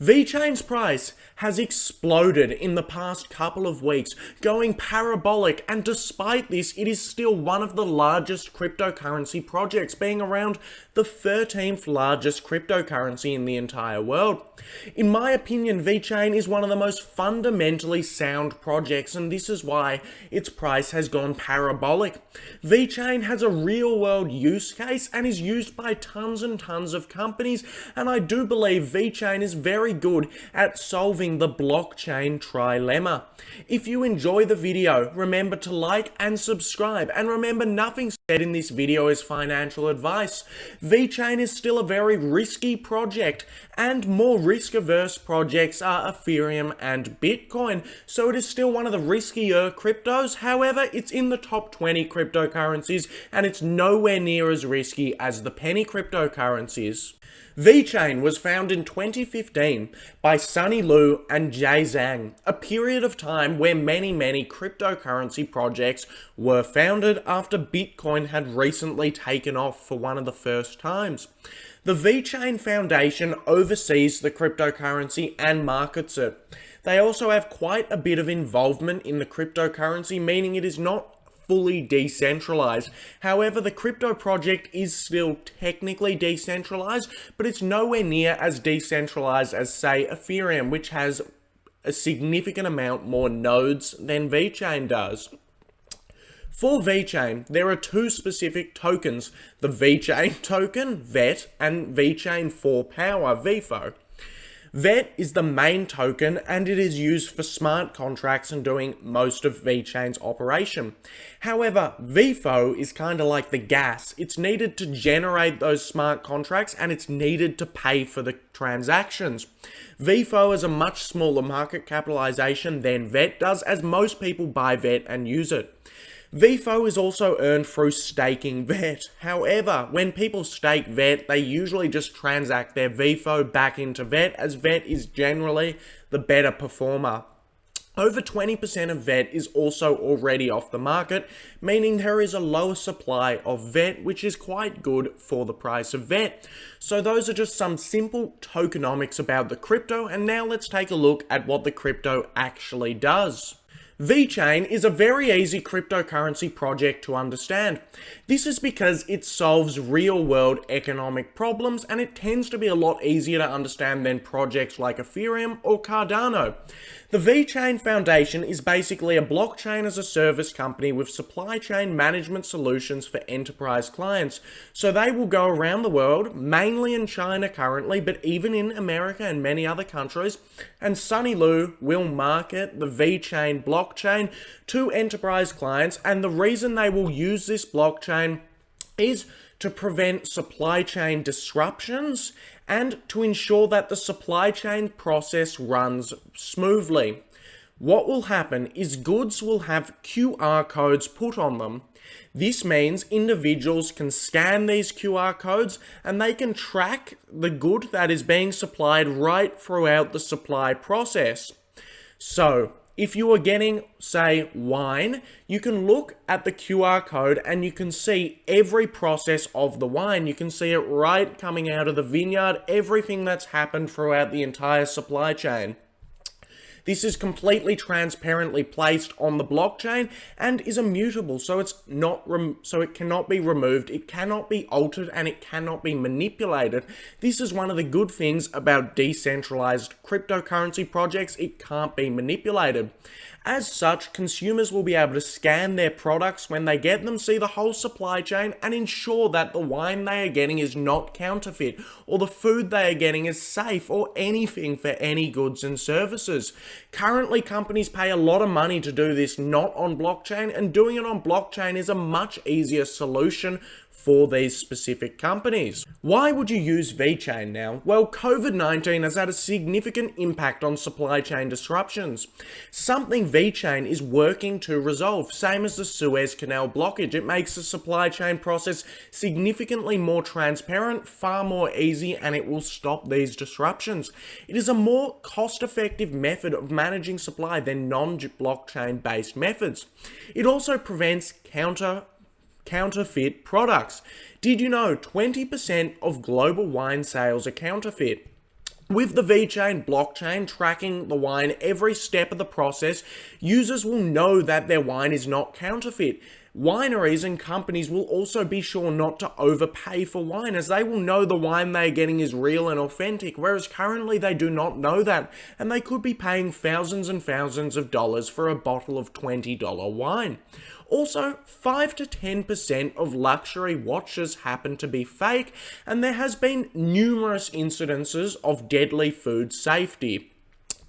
Vechain's price has exploded in the past couple of weeks, going parabolic, and despite this, it is still one of the largest cryptocurrency projects, being around the 13th largest cryptocurrency in the entire world. In my opinion, Vechain is one of the most fundamentally sound projects, and this is why its price has gone parabolic. Vechain has a real-world use case and is used by tons and tons of companies, and I do believe Vechain is very good at solving the blockchain trilemma. If you enjoy the video, remember to like and subscribe, and remember nothing said in this video is financial advice. Vechain is still a very risky project, and more risk-averse projects are Ethereum and Bitcoin, so it is still one of the riskier cryptos. However, it's in the top 20 cryptocurrencies, and it's nowhere near as risky as the penny cryptocurrencies. Vechain was founded in 2015 by Sunny Lu and Jay Zhang, a period of time where many cryptocurrency projects were founded after Bitcoin had recently taken off for one of the first times. The Vechain Foundation oversees the cryptocurrency and markets it. They also have quite a bit of involvement in the cryptocurrency, meaning it is not fully decentralized. However, the crypto project is still technically decentralized, but it's nowhere near as decentralized as, say, Ethereum, which has a significant amount more nodes than Vechain does. For Vechain, there are two specific tokens, the Vechain token, VET, and Vechain for Power, VEFO. VET is the main token, and it is used for smart contracts and doing most of Vechain's operation. However, VEFO is kind of like the gas. It's needed to generate those smart contracts, and it's needed to pay for the transactions. VEFO has a much smaller market capitalization than VET does, as most people buy VET and use it. VEFO is also earned through staking VET. However, when people stake VET, they usually just transact their VEFO back into VET, as VET is generally the better performer. Over 20% of VET is also already off the market, meaning there is a lower supply of VET, which is quite good for the price of VET. So those are just some simple tokenomics about the crypto, and now let's take a look at what the crypto actually does. Vechain is a very easy cryptocurrency project to understand. This is because it solves real-world economic problems, and it tends to be a lot easier to understand than projects like Ethereum or Cardano. The Vechain Foundation is basically a blockchain as a service company with supply chain management solutions for enterprise clients. So they will go around the world, mainly in China currently, but even in America and many other countries, and Sunny Lu will market the Vechain blockchain to enterprise clients, and the reason they will use this blockchain is to prevent supply chain disruptions and to ensure that the supply chain process runs smoothly. What will happen is goods will have QR codes put on them. This means individuals can scan these QR codes and they can track the good that is being supplied right throughout the supply process. So, if you are getting, say, wine, you can look at the QR code and you can see every process of the wine. You can see it right coming out of the vineyard, everything that's happened throughout the entire supply chain. This is completely transparently placed on the blockchain and is immutable, so it cannot be removed, it cannot be altered, and it cannot be manipulated. This is one of the good things about decentralized cryptocurrency projects. It can't be manipulated. As such, consumers will be able to scan their products when they get them, see the whole supply chain, and ensure that the wine they are getting is not counterfeit, or the food they are getting is safe, or anything for any goods and services. Currently, companies pay a lot of money to do this not on blockchain, and doing it on blockchain is a much easier solution for these specific companies. Why would you use Vechain now? Well, COVID-19 has had a significant impact on supply chain disruptions. Something Vechain is working to resolve, same as the Suez Canal blockage. It makes the supply chain process significantly more transparent, far more easy, and it will stop these disruptions. It is a more cost-effective method of managing supply than non-blockchain based methods. It also prevents counterfeit products. Did you know 20% of global wine sales are counterfeit? With the Vechain blockchain tracking the wine every step of the process, users will know that their wine is not counterfeit. Wineries and companies will also be sure not to overpay for wine, as they will know the wine they are getting is real and authentic, whereas currently they do not know that, and they could be paying thousands and thousands of dollars for a bottle of $20 wine. Also, 5 to 10% of luxury watches happen to be fake, and there has been numerous incidences of deadly food safety.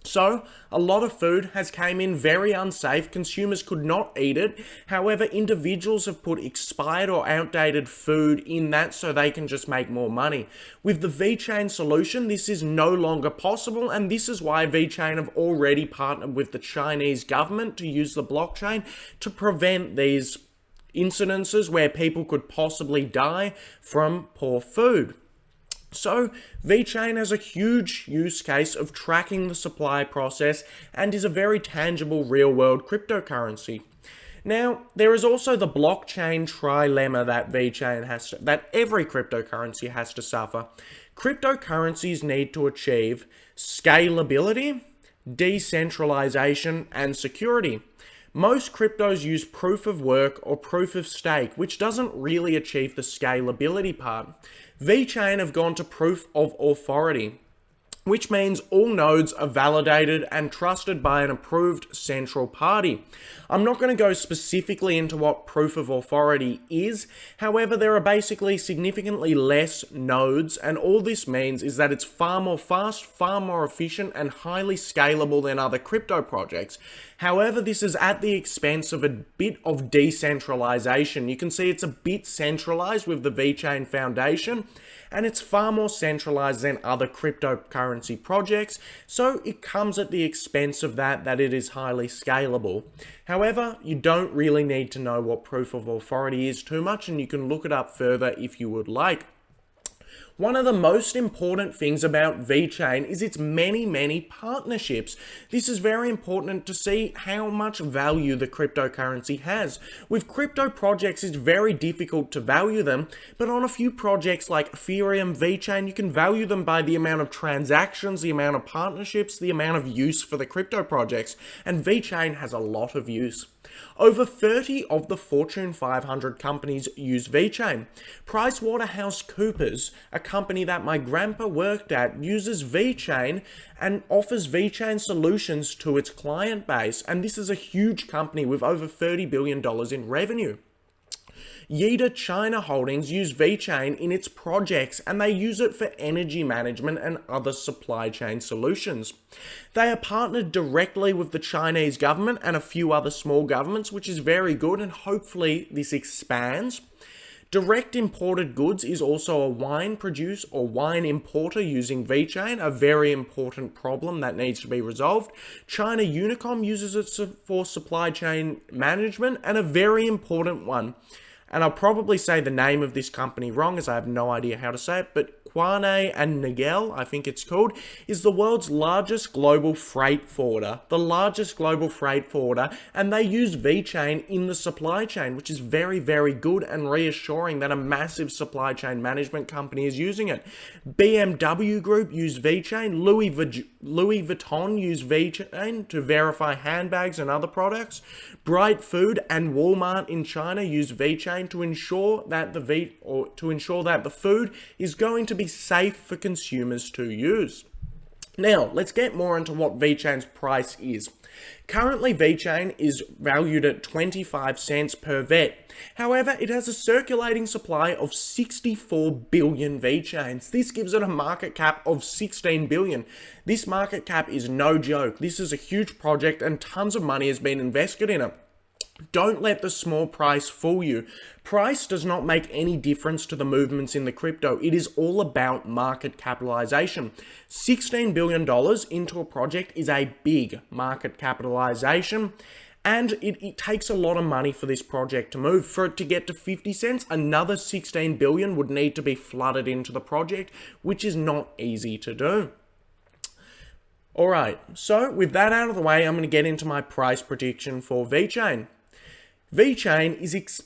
So, a lot of food has came in very unsafe, consumers could not eat it. However, individuals have put expired or outdated food in that so they can just make more money. With the Vechain solution, this is no longer possible, and this is why Vechain have already partnered with the Chinese government to use the blockchain to prevent these incidences where people could possibly die from poor food. So, Vechain has a huge use case of tracking the supply process and is a very tangible real-world cryptocurrency. Now, there is also the blockchain trilemma that that every cryptocurrency has to suffer. Cryptocurrencies need to achieve scalability, decentralization, and security. Most cryptos use proof of work or proof of stake, which doesn't really achieve the scalability part. Vechain have gone to proof of authority, which means all nodes are validated and trusted by an approved central party. I'm not going to go specifically into what proof of authority is, however, there are basically significantly less nodes, and all this means is that it's far more fast, far more efficient, and highly scalable than other crypto projects. However, this is at the expense of a bit of decentralization. You can see it's a bit centralized with the Vechain Foundation, and it's far more centralized than other cryptocurrency projects, so it comes at the expense of that it is highly scalable. However, you don't really need to know what proof of authority is too much, and you can look it up further if you would like. One of the most important things about Vechain is its many partnerships. This is very important to see how much value the cryptocurrency has. With crypto projects, it's very difficult to value them, but on a few projects like Ethereum, Vechain, you can value them by the amount of transactions, the amount of partnerships, the amount of use for the crypto projects, and Vechain has a lot of use. Over 30 of the Fortune 500 companies use Vechain. PricewaterhouseCoopers, a company that my grandpa worked at, uses Vechain and offers Vechain solutions to its client base, and this is a huge company with over $30 billion in revenue. Yida China Holdings use Vechain in its projects, and they use it for energy management and other supply chain solutions. They are partnered directly with the Chinese government and a few other small governments, which is very good, and hopefully this expands. Direct imported goods is also a wine producer or wine importer using Vechain, a very important problem that needs to be resolved. China Unicom uses it for supply chain management, and a very important one, and I'll probably say the name of this company wrong as I have no idea how to say it, but Quane and Nagel, I think it's called, is the world's largest global freight forwarder, and they use Vechain in the supply chain, which is very good and reassuring that a massive supply chain management company is using it. BMW Group use Vechain, Louis Vuitton use Vechain to verify handbags and other products. Bright Food and Walmart in China use Vechain to ensure that the food is going to be safe for consumers to use. Now, let's get more into what Vechain's price is. Currently, Vechain is valued at 25 cents per vet. However, it has a circulating supply of 64 billion Vechains. This gives it a market cap of 16 billion. This market cap is no joke. This is a huge project and tons of money has been invested in it. Don't let the small price fool you. Price does not make any difference to the movements in the crypto. It is all about market capitalization. $16 billion into a project is a big market capitalization, and it takes a lot of money for this project to move. For it to get to 50 cents, another 16 billion would need to be flooded into the project, which is not easy to do. Alright, so with that out of the way, I'm going to get into my price prediction for Vechain. Vechain is,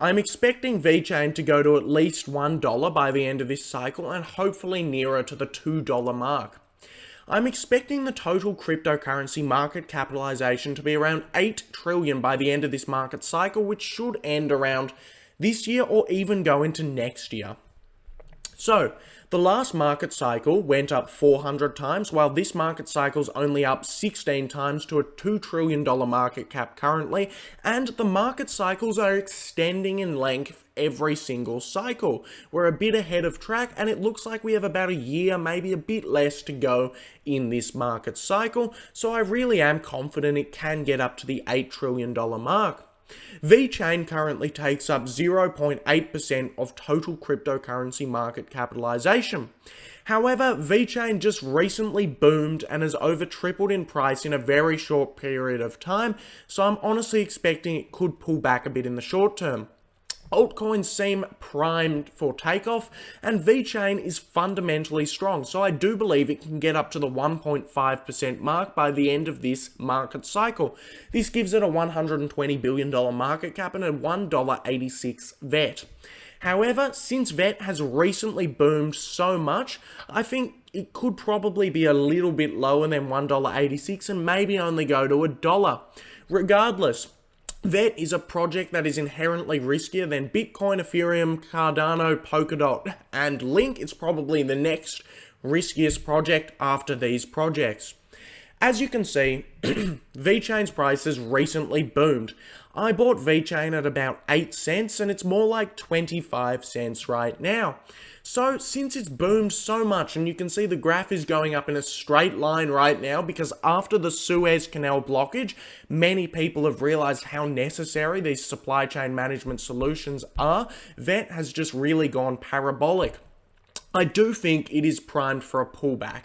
I'm expecting Vechain to go to at least $1 by the end of this cycle and hopefully nearer to the $2 mark. I'm expecting the total cryptocurrency market capitalization to be around 8 trillion by the end of this market cycle, which should end around this year or even go into next year. So, the last market cycle went up 400 times, while this market cycle's only up 16 times to a $2 trillion market cap currently, and the market cycles are extending in length every single cycle. We're a bit ahead of track, and it looks like we have about a year, maybe a bit less to go in this market cycle, so I really am confident it can get up to the $8 trillion mark. Vechain currently takes up 0.8% of total cryptocurrency market capitalization. However, Vechain just recently boomed and has over tripled in price in a very short period of time, so I'm honestly expecting it could pull back a bit in the short term. Altcoins seem primed for takeoff, and Vechain is fundamentally strong, so I do believe it can get up to the 1.5% mark by the end of this market cycle. This gives it a $120 billion market cap and a $1.86 VET. However, since VET has recently boomed so much, I think it could probably be a little bit lower than $1.86 and maybe only go to $1. Regardless, VET is a project that is inherently riskier than Bitcoin, Ethereum, Cardano, Polkadot, and Link. It's probably the next riskiest project after these projects. As you can see, Vechain's price has recently boomed. I bought Vechain at about 8 cents and it's more like 25 cents right now. So since it's boomed so much, and you can see the graph is going up in a straight line right now because after the Suez Canal blockage, many people have realized how necessary these supply chain management solutions are. VET has just really gone parabolic. I do think it is primed for a pullback.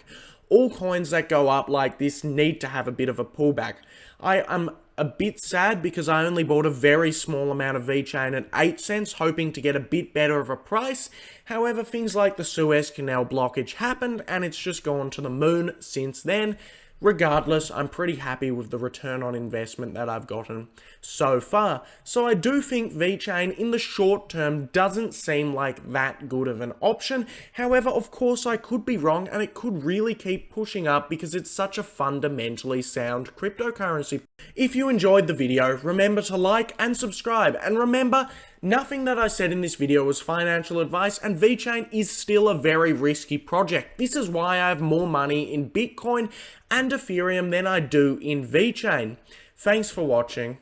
All coins that go up like this need to have a bit of a pullback. I am a bit sad because I only bought a very small amount of Vechain at 8 cents, hoping to get a bit better of a price. However, things like the Suez Canal blockage happened, and it's just gone to the moon since then. Regardless, I'm pretty happy with the return on investment that I've gotten so far. So I do think Vechain in the short term doesn't seem like that good of an option. However, of course I could be wrong and it could really keep pushing up because it's such a fundamentally sound cryptocurrency. If you enjoyed the video, remember to like and subscribe, and remember, nothing that I said in this video was financial advice, and Vechain is still a very risky project. This is why I have more money in Bitcoin and Ethereum than I do in Vechain. Thanks for watching.